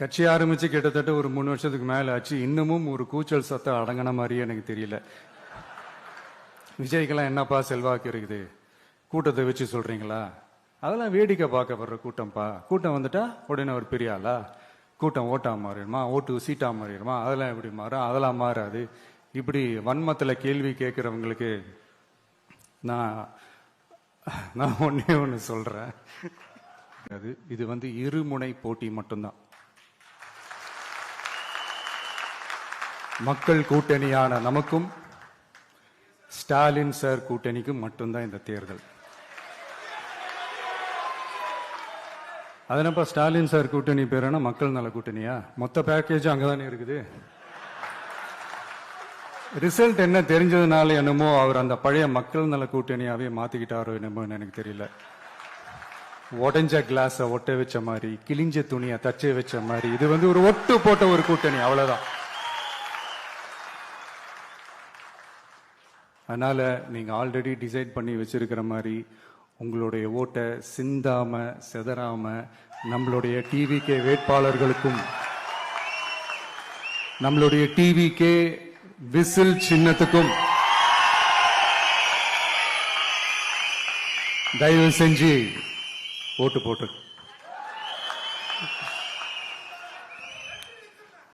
கட்சி ஆரம்பிச்சு கிட்டத்தட்ட ஒரு 3 வருஷத்துக்கு மேல ஆச்சு. இன்னமும் ஒரு கூச்சல் சத்தம் அடங்கின மாதிரியே எனக்கு தெரியல. விஜய்க்கெல்லாம் என்னப்பா செல்வாக்கு இருக்குது, கூட்டத்தை வச்சு சொல்றீங்களா? அதெல்லாம் வேடிக்கை பார்க்கப்படுற கூட்டம்ப்பா. கூட்டம் வந்துட்டா உடனே ஒரு பெரிய ஆளா? கூட்டம் ஓட்டா மாறிடுமா, ஓட்டு சீட்டா மாறிடுமா, அதெல்லாம் எப்படி மாறும்? அதெல்லாம் மாறாது. இப்படி வன்மத்தில் கேள்வி கேட்கிறவங்களுக்கு நான் ஒன்னே ஒன்று சொல்றேன். இது இருமுனை போட்டி மட்டும்தான். மக்கள் கூட்டணியான நமக்கும் ஸ்டாலின் சார் கூட்டணிக்கும் மட்டும்தான் இந்த தேர்தல். அதனப்பா ஸ்டாலின் சார் கூட்டணி பேருனா மக்கள் நல கூட்டணியா? மொத்த பேக்கேஜ் அங்கதானே இருக்குது. ரிசல்ட் என்ன தெரிஞ்சதுனால என்னமோ அவர் அந்த பழைய மக்கள் நல கூட்டணியாவே மாத்திக்கிட்டாரோ என்னமோ எனக்கு தெரியல. உடஞ்ச கிளாஸ ஒட்ட வச்ச மாதிரி, கிழிஞ்ச துணியை தச்சை வச்ச மாதிரி, இது ஒரு ஒட்டு போட்ட ஒரு கூட்டணி, அவ்வளவுதான். அதனால நீங்க ஆல்ரெடி டிசைட் பண்ணி வச்சிருக்கிற மாதிரி உங்களுடைய ஓட்டை சிந்தாம செதறாம நம்மளுடைய டிவிகே வேட்பாளர்களுக்கும் நம்மளுடைய டிவிகே விசில் சின்னத்துக்கும் தயவு செஞ்சு ஓட்டு போட்டு